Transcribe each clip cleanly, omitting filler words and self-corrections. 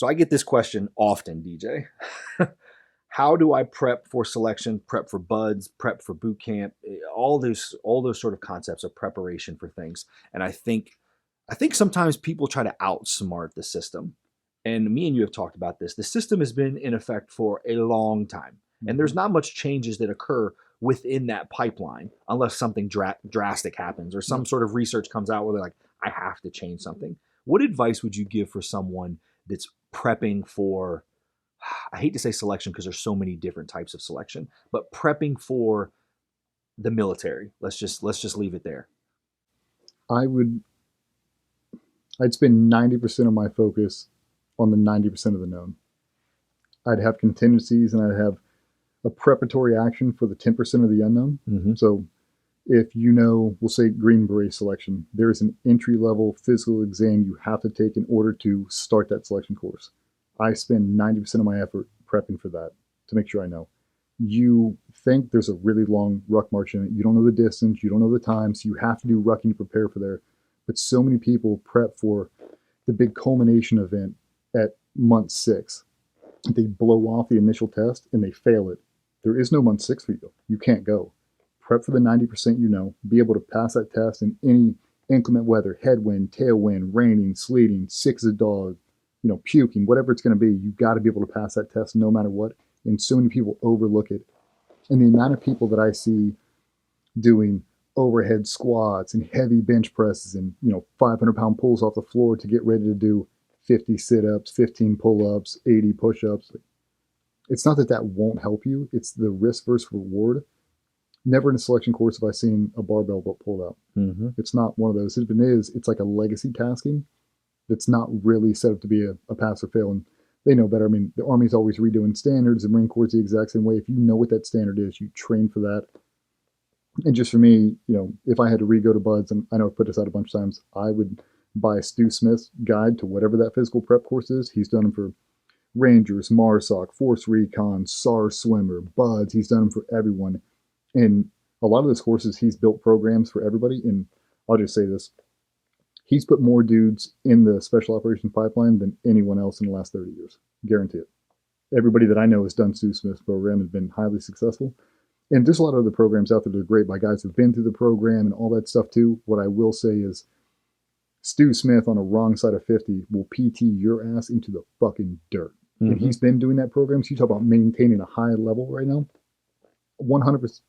So I get this question often, DJ. How do I prep for selection, prep for buds, prep for boot camp, all those sort of concepts of preparation for things. And I think sometimes people try to outsmart the system. And me and you have talked about this. The system has been in effect for a long time. And there's not much changes that occur within that pipeline unless something drastic happens or some sort of research comes out where they're like, I have to change something. What advice would you give for someone that's prepping for, I hate to say selection because there's so many different types of selection, but prepping for the military? Let's just leave it there. I'd spend 90% of my focus on the 90% of the known. I'd have contingencies and I'd have a preparatory action for the 10% of the unknown. Mm-hmm. So if we'll say Green Beret selection, there is an entry-level physical exam you have to take in order to start that selection course. I spend 90% of my effort prepping for that to make sure I know. You think there's a really long ruck march in it. You don't know the distance. You don't know the time. So you have to do rucking to prepare for there. But so many people prep for the big culmination event at month 6. They blow off the initial test and they fail it. There is no month 6 for you. You can't go. Prep for the 90%, be able to pass that test in any inclement weather, headwind, tailwind, raining, sleeting, sick as a dog, puking, whatever it's going to be. You've got to be able to pass that test no matter what. And so many people overlook it. And the amount of people that I see doing overhead squats and heavy bench presses and 500-pound pulls off the floor to get ready to do 50 sit-ups, 15 pull-ups, 80 push-ups. It's not that won't help you. It's the risk versus reward. Never in a selection course have I seen a barbell pulled out. Mm-hmm. It's not one of those. If it is, it's like a legacy tasking that's not really set up to be a pass or fail. And they know better. I mean, the Army's always redoing standards. The Marine Corps is the exact same way. If you know what that standard is, you train for that. And just for me, if I had to re-go to buds, and I know I've put this out a bunch of times, I would buy Stu Smith's guide to whatever that physical prep course is. He's done them for Rangers, MARSOC, Force Recon, SAR Swimmer, buds. He's done them for everyone. And a lot of those courses, he's built programs for everybody. And I'll just say this. He's put more dudes in the special operations pipeline than anyone else in the last 30 years. Guarantee it. Everybody that I know has done Stu Smith's program and been highly successful. And there's a lot of other programs out there that are great by guys who've been through the program and all that stuff too. What I will say is Stu Smith on a wrong side of 50 will PT your ass into the fucking dirt. Mm-hmm. And he's been doing that program. So you talk about maintaining a high level right now. 100%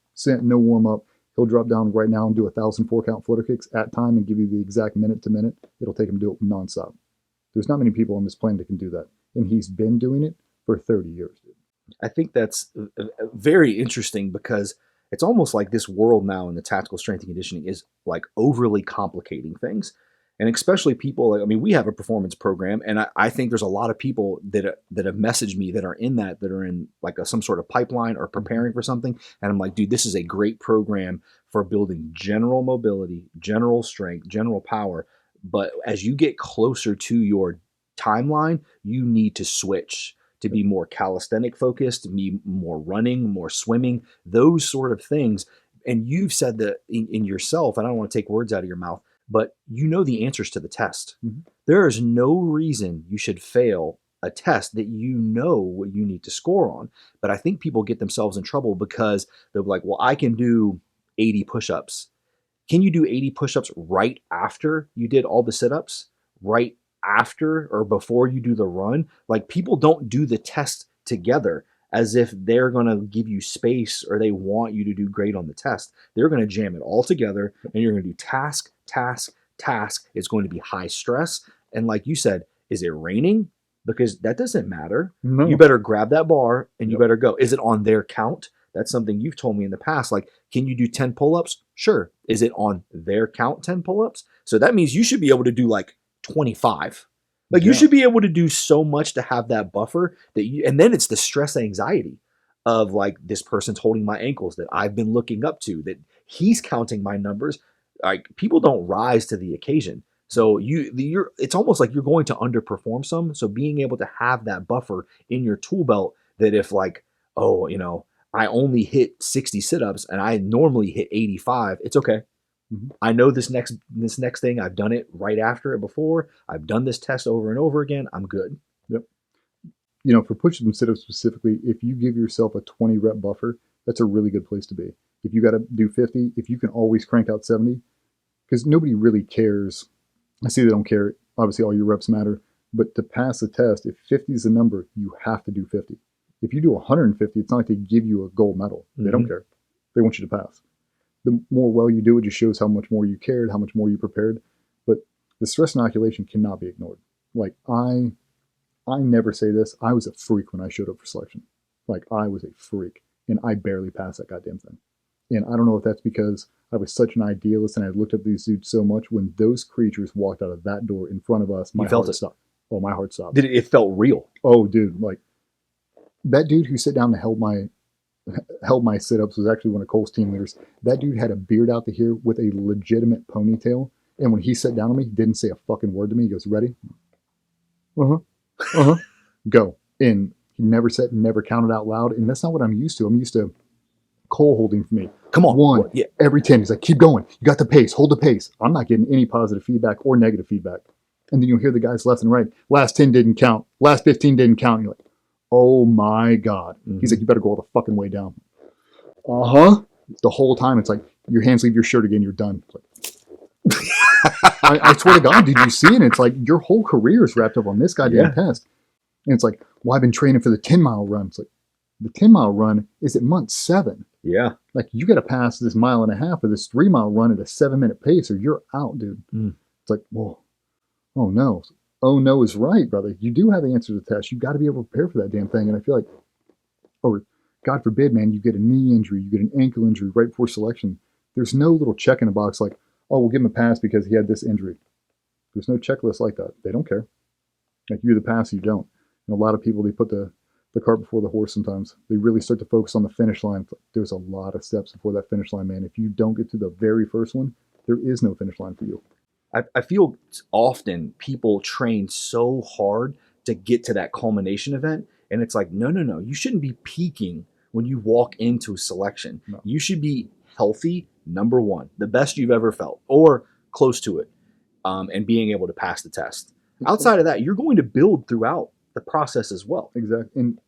no warm up. He'll drop down right now and do 1,000 4-count flutter kicks at time and give you the exact minute to minute. It'll take him to do it nonstop. There's not many people on this planet that can do that. And he's been doing it for 30 years, dude. I think that's very interesting because it's almost like this world now in the tactical strength and conditioning is like overly complicating things. And especially people, we have a performance program, and I think there's a lot of people that have messaged me that are in like some sort of pipeline or preparing for something. And I'm like, dude, this is a great program for building general mobility, general strength, general power. But as you get closer to your timeline, you need to switch to be more calisthenic focused, to be more running, more swimming, those sort of things. And you've said that in yourself, and I don't want to take words out of your mouth, but you know the answers to the test. Mm-hmm. There is no reason you should fail a test that you know what you need to score on. But I think people get themselves in trouble because they're like, well, I can do 80 push-ups. Can you do 80 push-ups right after you did all the sit-ups? Right after or before you do the run? Like, people don't do the test together as if they're going to give you space or they want you to do great on the test. They're going to jam it all together and you're going to do task, task, task. It's going to be high stress. And like you said, is it raining? Because that doesn't matter. No. You better grab that bar and you better go. Is it on their count? That's something you've told me in the past. Like, can you do 10 pull-ups? Sure. Is it on their count 10 pull-ups? So that means you should be able to do like 25. Like, you should be able to do so much to have that buffer and then it's the stress anxiety of like, this person's holding my ankles that I've been looking up to, that he's counting my numbers. Like, people don't rise to the occasion. So it's almost like you're going to underperform some. So being able to have that buffer in your tool belt that if like, I only hit 60 sit-ups and I normally hit 85, it's okay. Mm-hmm. I know this next thing, I've done it right after it before. I've done this test over and over again. I'm good. Yep. for push-ups and sit-ups specifically, if you give yourself a 20 rep buffer, that's a really good place to be. If you got to do 50, if you can always crank out 70, because nobody really cares. I see they don't care. Obviously, all your reps matter. But to pass the test, if 50 is the number, you have to do 50. If you do 150, it's not like they give you a gold medal. They don't care. They want you to pass. The more well you do, it just shows how much more you cared, how much more you prepared. But the stress inoculation cannot be ignored. Like, I never say this. I was a freak when I showed up for selection. Like, I was a freak. And I barely passed that goddamn thing. And I don't know if that's because I was such an idealist and I looked up these dudes so much. When those creatures walked out of that door in front of us, my heart stopped. Oh, my heart stopped. It felt real? Oh, dude. Like, that dude who sat down and held my sit-ups was actually one of Cole's team leaders. That dude had a beard out to here with a legitimate ponytail. And when he sat down on me, he didn't say a fucking word to me. He goes, ready? Go. And he never counted out loud. And that's not what I'm used to. I'm used to Cole holding for me. Come on. One. Yeah. Every 10. He's like, keep going. You got the pace. Hold the pace. I'm not getting any positive feedback or negative feedback. And then you'll hear the guys left and right. Last 10 didn't count. Last 15 didn't count. And you're like, oh my God. He's like, you better go all the fucking way down. The whole time it's like, your hands leave your shirt again. You're done. Like, I swear to God, did you see it? It's like your whole career is wrapped up on this goddamn test. And it's like, well, I've been training for the 10-mile run. It's like, the 10-mile run is at month 7. Yeah. Like, you got to pass this 1.5 miles or this 3-mile run at a 7-minute pace or you're out, dude. It's like, whoa. Oh no. Oh no is right, brother. You do have the answer to the test. You got to be able to prepare for that damn thing. And I feel like, or God forbid, man, you get a knee injury, you get an ankle injury right before selection. There's no little check in a box like, oh, we'll give him a pass because he had this injury. There's no checklist like that. They don't care. Like, you either pass or you don't. And a lot of people, they put the cart before the horse sometimes. They really start to focus on the finish line. There's a lot of steps before that finish line, man. If you don't get to the very first one, there is no finish line for you. I feel often people train so hard to get to that culmination event. And it's like, no. You shouldn't be peaking when you walk into selection. No. You should be healthy, number one, the best you've ever felt or close to it, and being able to pass the test. Outside of that, you're going to build throughout the process as well. Exactly. And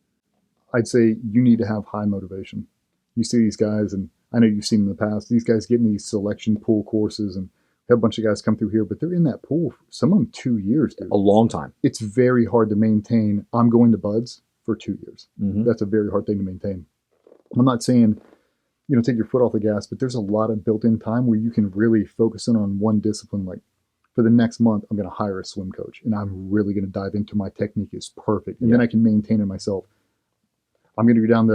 I'd say you need to have high motivation. You see these guys, and I know you've seen them in the past, these guys get in these selection pool courses and have a bunch of guys come through here, but they're in that pool for some of them 2 years, dude. A long time. It's very hard to maintain. I'm going to buds for 2 years. That's a very hard thing to maintain. I'm not saying, take your foot off the gas, but there's a lot of built-in time where you can really focus in on one discipline. Like, for the next month, I'm going to hire a swim coach, and I'm really going to dive into my technique is perfect, and then I can maintain it myself. I'm going to go down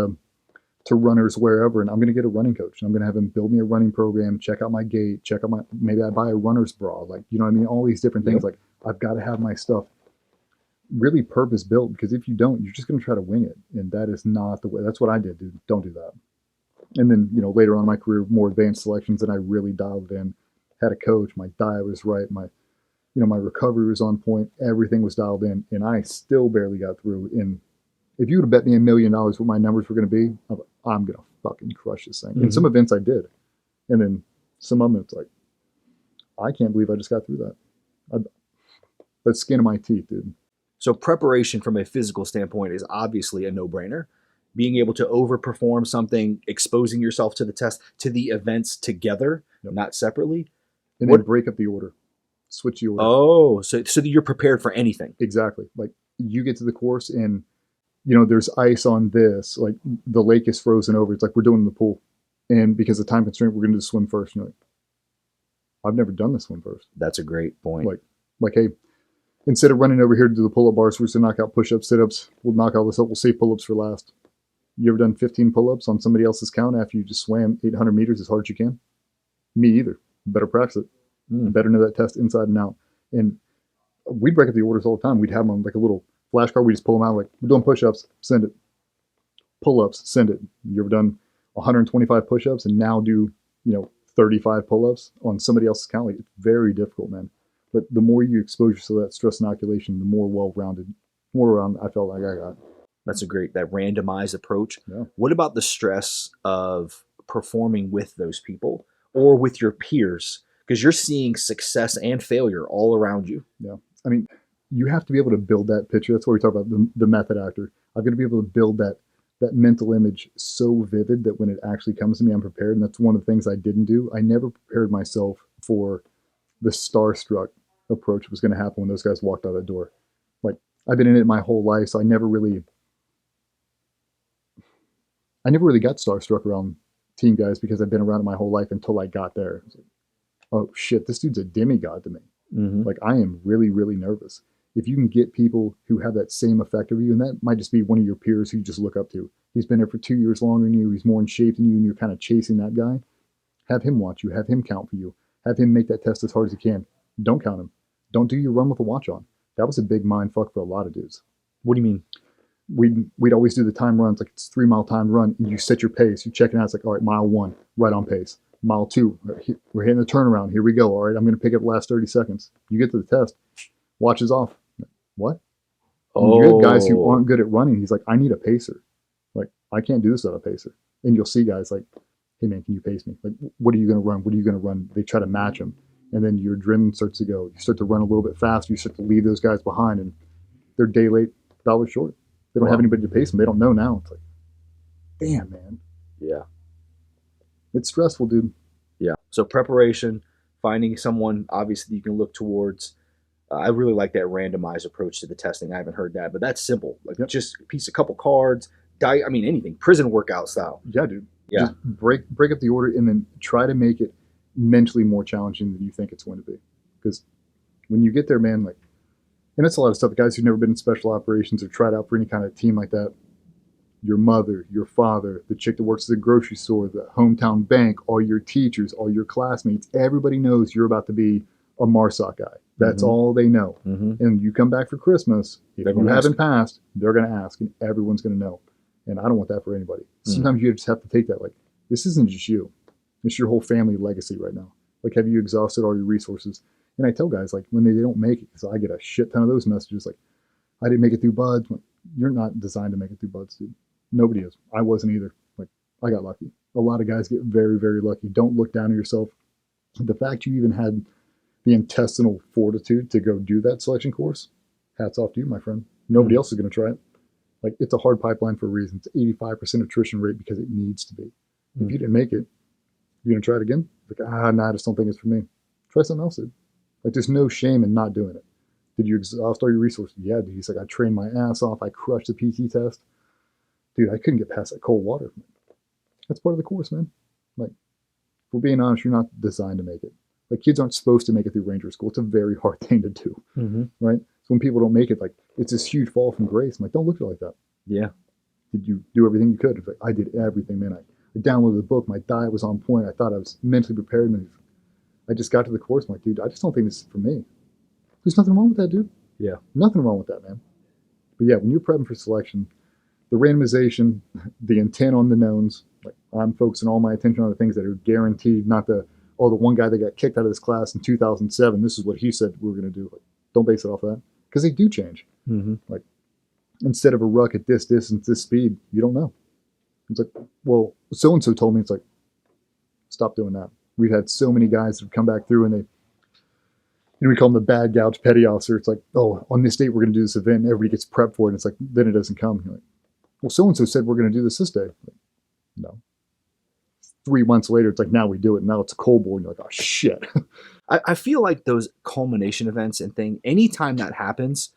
to runners wherever, and I'm going to get a running coach, and I'm going to have him build me a running program, check out my gait, check out maybe I buy a runner's bra, like, you know what I mean? All these different things. Like, I've got to have my stuff really purpose built, because if you don't, you're just going to try to wing it, and that is not the way. That's what I did, dude. Don't do that. And then, later on in my career, more advanced selections, and I really dialed it in. Had a coach, my diet was right, my recovery was on point, everything was dialed in, and I still barely got through. And if you would have bet me $1 million what my numbers were going to be, I'm going to fucking crush this thing. And some events I did. And then some of them, it's like, I can't believe I just got through that. That's skin of my teeth, dude. So preparation from a physical standpoint is obviously a no-brainer. Being able to overperform something, exposing yourself to the test, to the events together, not separately. And then break up the order. Switch the order. Oh, so that you're prepared for anything. Exactly. Like, you get to the course and, there's ice on this. Like, the lake is frozen over. It's like we're doing the pool. And because of time constraint, we're going to do the swim first. And you're like, I've never done the swim first. That's a great point. Like, hey, instead of running over here to do the pull-up bars, we're just going to knock out push-ups, sit-ups. We'll knock all this up. We'll save pull-ups for last. You ever done 15 pull-ups on somebody else's count after you just swam 800 meters as hard as you can? Me either. Better practice it. Better know that test inside and out. And we'd break up the orders all the time. We'd have them on like a little flashcard. We just pull them out like, we're doing push-ups, send it. Pull-ups, send it. You ever done 125 push-ups and now do, 35 pull-ups on somebody else's count? Like, it's very difficult, man. But the more you expose yourself to that stress inoculation, the more well-rounded, I felt like I got. That's a great, that randomized approach. Yeah. What about the stress of performing with those people or with your peers? Because you're seeing success and failure all around you. Yeah. I mean, you have to be able to build that picture. That's what we talk about, the method actor. I've got to be able to build that mental image so vivid that when it actually comes to me, I'm prepared. And that's one of the things I didn't do. I never prepared myself for the starstruck approach that was going to happen when those guys walked out the door. Like, I've been in it my whole life, so I never really got starstruck around team guys because I've been around it my whole life until I got there. Like, oh shit, this dude's a demigod to me. Mm-hmm. Like, I am really, really nervous. If you can get people who have that same effect of you, and that might just be one of your peers who you just look up to. He's been there for 2 years longer than you. He's more in shape than you, and you're kind of chasing that guy. Have him watch you. Have him count for you. Have him make that test as hard as he can. Don't count him. Don't do your run with a watch on. That was a big mind fuck for a lot of dudes. What do you mean? We'd always do the time runs, like it's a 3 mile time run, and you set your pace. You check it out. It's like, all right, mile 1, right on pace. Mile 2, we're hitting the turnaround. Here we go. All right, I'm going to pick up the last 30 seconds. You get to the test. Watch is off. What? You have guys who aren't good at running. He's like, I need a pacer. Like, I can't do this without a pacer. And you'll see guys like, hey man, can you pace me? Like, what are you going to run? What are you going to run? They try to match him. And then your adrenaline starts to go. You start to run a little bit faster. You start to leave those guys behind, and they're day late, dollar short. They don't have anybody to pace them. They don't know now. It's like, damn, man. Yeah. It's stressful, dude. Yeah. So preparation, finding someone obviously you can look towards. I really like that randomized approach to the testing. I haven't heard that, but that's simple. Like, just a couple cards, anything, prison workout style. Yeah, dude. Yeah. Just break up the order and then try to make it mentally more challenging than you think it's going to be. Because when you get there, man, like, and it's a lot of stuff. The guys who've never been in special operations or tried out for any kind of team like that, your mother, your father, the chick that works at the grocery store, the hometown bank, all your teachers, all your classmates, everybody knows you're about to be a MARSOC guy. That's all they know. And you come back for Christmas, if you haven't passed, they're going to ask, and everyone's going to know. And I don't want that for anybody. Sometimes you just have to take that, like, this isn't just you. It's your whole family legacy right now. Like, have you exhausted all your resources? And I tell guys, like, when they don't make it, because I get a shit ton of those messages, like, I didn't make it through buds. You're not designed to make it through buds, dude. Nobody is. I wasn't either. Like, I got lucky. A lot of guys get very, very lucky. Don't look down on yourself. The fact you even had the intestinal fortitude to go do that selection course, hats off to you, my friend. Nobody else is going to try it. Like, it's a hard pipeline for a reason. It's 85% attrition rate because it needs to be. If you didn't make it, you're going to try it again? Like, nah, I just don't think it's for me. Try something else, dude. Like, there's no shame in not doing it. Did you exhaust all your resources? Yeah, dude. He's like, I trained my ass off. I crushed the PT test. Dude, I couldn't get past that cold water. That's part of the course, man. Like, if we're being honest, you're not designed to make it. Like, kids aren't supposed to make it through Ranger School. It's a very hard thing to do, right? So when people don't make it, like, it's this huge fall from grace. I'm like, don't look at it like that. Yeah. Did you do everything you could? It's like, I did everything, man. I downloaded the book. My diet was on point. I thought I was mentally prepared. And I just got to the course. I'm like, dude, I just don't think this is for me. There's nothing wrong with that, dude. Yeah. Nothing wrong with that, man. But yeah, when you're prepping for selection, the randomization, the intent on the knowns, like, I'm focusing all my attention on the things that are guaranteed, not the one guy that got kicked out of this class in 2007, this is what he said we were going to do. Like, don't base it off that. Because they do change. Like, instead of a ruck at this distance, this speed, you don't know. It's like, well, so-and-so told me. It's like, stop doing that. We've had so many guys that have come back through and they, we call them the bad gouge petty officer. It's like, oh, on this date, we're going to do this event. Everybody gets prepped for it. And it's like, then it doesn't come. You're like, well, so-and-so said we're going to do this day. Like, no. 3 months later, it's like, now we do it. Now it's a cold board. And you're like, oh, shit. I feel like those culmination events and thing, anytime that happens,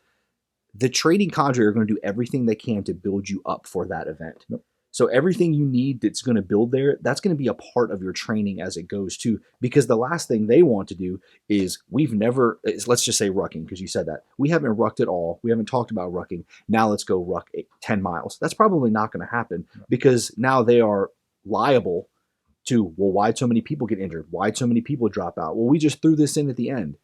the trading cadre are going to do everything they can to build you up for that event. Yep. So everything you need that's going to build there, that's going to be a part of your training as it goes too. Because the last thing they want to do is let's just say rucking, because you said that. We haven't rucked at all. We haven't talked about rucking. Now let's go ruck 10 miles. That's probably not going to happen because now they are liable to, well, why'd so many people get injured? Why'd so many people drop out? Well, we just threw this in at the end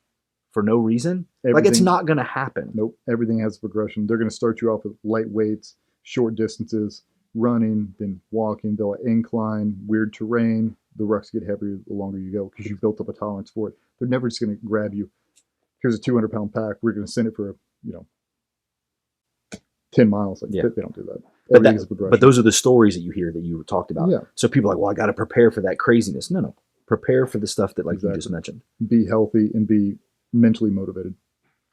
for no reason. Like, it's not going to happen. Nope. Everything has progression. They're going to start you off with light weights, short distances, running, then walking. They'll incline, weird terrain. The rucks get heavier the longer you go because you've built up a tolerance for it. They're never just going to grab you. Here's a 200-pound pack. We're going to send it for, 10 miles. Like, they don't do that. But those are the stories that you hear that you talked about. Yeah. So people are like, well, I got to prepare for that craziness. No. Prepare for the stuff that, like, you just mentioned. Be healthy and be mentally motivated.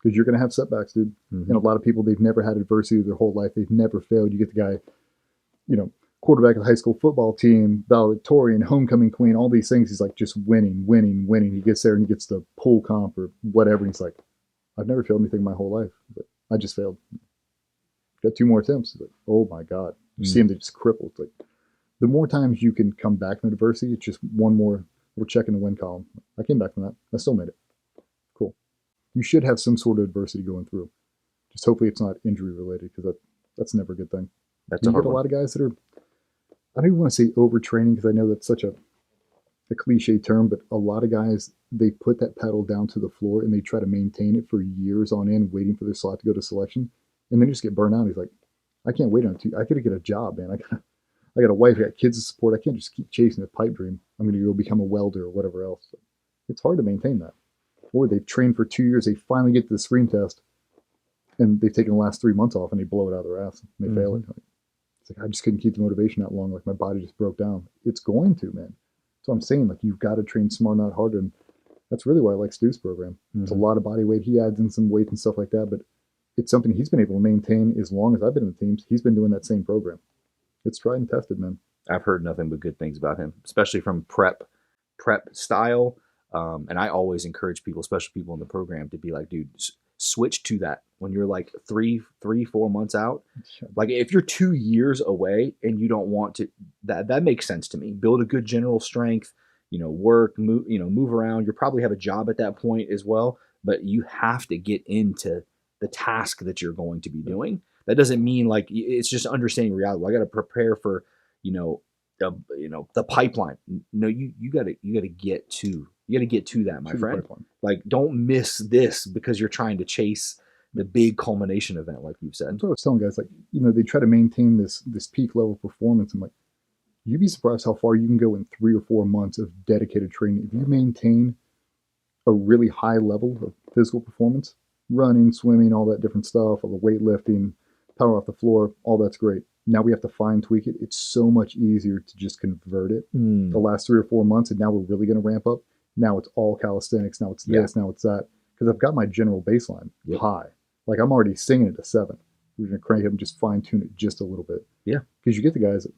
because you're going to have setbacks, dude. Mm-hmm. And a lot of people, they've never had adversity their whole life. They've never failed. You get the guy, you know, quarterback of the high school football team, valedictorian, homecoming queen, all these things. He's like just winning, winning, winning. He gets there and he gets the pool comp or whatever. And he's like, I've never failed anything my whole life, but I just failed. Got 2 more attempts. Like, oh my God. You see him, they just crippled. Like, the more times you can come back from adversity, it's just one more. We're checking the win column. I came back from that. I still made it. Cool. You should have some sort of adversity going through. Just hopefully it's not injury related, because that's never a good thing. That's you get a lot of guys that are, I don't even want to say overtraining, because I know that's such a cliche term, but a lot of guys, they put that pedal down to the floor and they try to maintain it for years on end, waiting for their slot to go to selection, and then just get burned out. He's like, I can't wait on it. I gotta get a job, man. I got a wife, I got kids to support. I can't just keep chasing a pipe dream. I'm going to go become a welder or whatever else. So it's hard to maintain that. Or they've trained for 2 years. They finally get to the screen test, and they've taken the last 3 months off, and they blow it out of their ass. And they fail it. It's like, I just couldn't keep the motivation that long. Like, my body just broke down. It's going to, man. So I'm saying, like, you've got to train smart, not harder. And that's really why I like Stu's program. It's a lot of body weight. He adds in some weight and stuff like that, but it's something he's been able to maintain as long as I've been in the teams. He's been doing that same program. It's tried and tested, man. I've heard nothing but good things about him, especially from prep style. And I always encourage people, especially people in the program, to be like, dude, switch to that when you're like 4 months out. Like, if you're 2 years away and you don't want to, that makes sense to me. Build a good general strength, work, move around. You'll probably have a job at that point as well, but you have to get into the task that you're going to be doing. That doesn't mean like it's just understanding reality. I got to prepare for, the pipeline. No, you got to get to that, my friend. Like, don't miss this because you're trying to chase the big culmination event, like you've said. That's what I was telling guys. Like, they try to maintain this peak level performance. I'm like, you'd be surprised how far you can go in 3 or 4 months of dedicated training. If you maintain a really high level of physical performance, running, swimming, all that different stuff, all the weightlifting, power off the floor, all that's great. Now we have to fine tweak it. It's so much easier to just convert it the last 3 or 4 months, and now we're really going to ramp up. Now it's all calisthenics. Now it's this. Now it's that. Because I've got my general baseline high. Like, I'm already singing it to 7. We're going to crank it and just fine tune it just a little bit. Yeah. Because you get the guys that,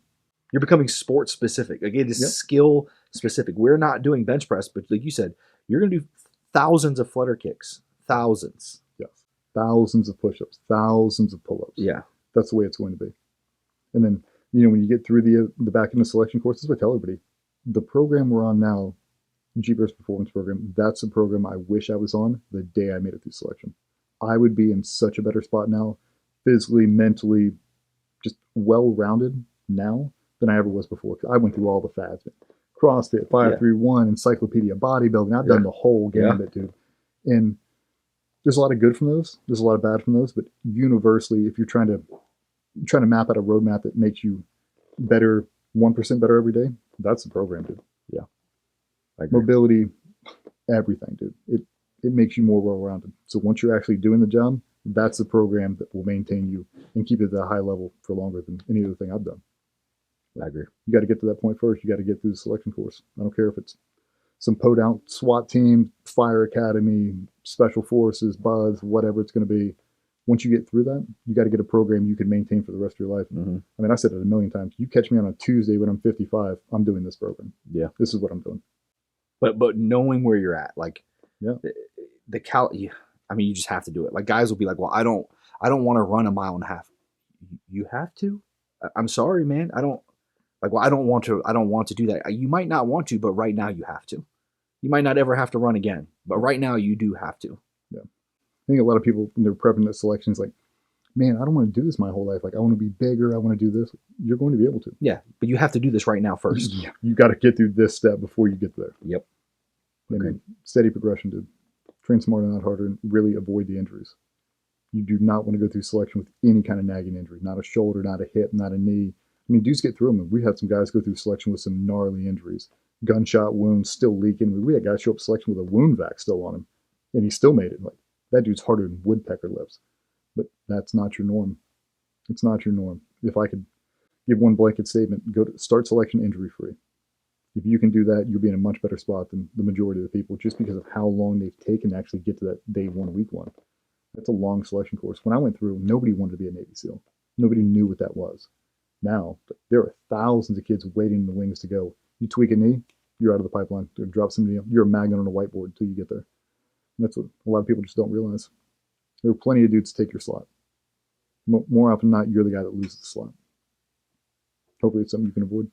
you're becoming sport specific. Again, it's skill specific. We're not doing bench press, but like you said, you're going to do thousands of flutter kicks. Thousands. Yes. Thousands of push-ups. Thousands of pull-ups. Yeah. That's the way it's going to be. And then, when you get through the back end of selection courses, I tell everybody, the program we're on now, G-Burst Performance Program, that's a program I wish I was on the day I made it through selection. I would be in such a better spot now, physically, mentally, just well-rounded now than I ever was before. I went through all the fads. CrossFit, 531, Encyclopedia Bodybuilding. I've done the whole gambit, dude. And there's a lot of good from those. There's a lot of bad from those. But universally, if you're trying to map out a roadmap that makes you better, 1% better every day, that's the program, dude. Yeah. Mobility, everything, dude. It makes you more well-rounded. So once you're actually doing the job, that's the program that will maintain you and keep it at a high level for longer than any other thing I've done. I agree. You got to get to that point first. You got to get through the selection course. I don't care if it's some podunk SWAT team, fire academy, special forces, BUDS, whatever it's going to be. Once you get through that, you got to get a program you can maintain for the rest of your life. I mean, I said it a million times. You catch me on a Tuesday when I'm 55, I'm doing this program. Yeah. This is what I'm doing. But knowing where you're at, like, you just have to do it. Like, guys will be like, well, I don't want to run a mile and a half. You have to? I'm sorry, man. I don't want to do that. You might not want to, but right now you have to. You might not ever have to run again, but right now you do have to. Yeah. I think a lot of people, when they're prepping the selections, like, man, I don't want to do this my whole life. Like, I want to be bigger. I want to do this. You're going to be able to. Yeah, but you have to do this right now first. You got to get through this step before you get there. Yep. And steady progression, dude. Train smarter, not harder, and really avoid the injuries. You do not want to go through selection with any kind of nagging injury. Not a shoulder, not a hip, not a knee. I mean, dudes get through them. We had some guys go through selection with some gnarly injuries. Gunshot wounds still leaking. We had guys show up selection with a wound vac still on him, and he still made it. Like, that dude's harder than woodpecker lips. But that's not your norm. It's not your norm. If I could give one blanket statement, go to start selection injury-free. If you can do that, you'll be in a much better spot than the majority of the people, just because of how long they've taken to actually get to that day 1, week 1. That's a long selection course. When I went through, nobody wanted to be a Navy SEAL. Nobody knew what that was. Now there are thousands of kids waiting in the wings to go. You tweak a knee, you're out of the pipeline. Drop somebody, you're a magnet on a whiteboard until you get there. And that's what a lot of people just don't realize. There are plenty of dudes to take your slot. More often than not, you're the guy that loses the slot. Hopefully, it's something you can avoid.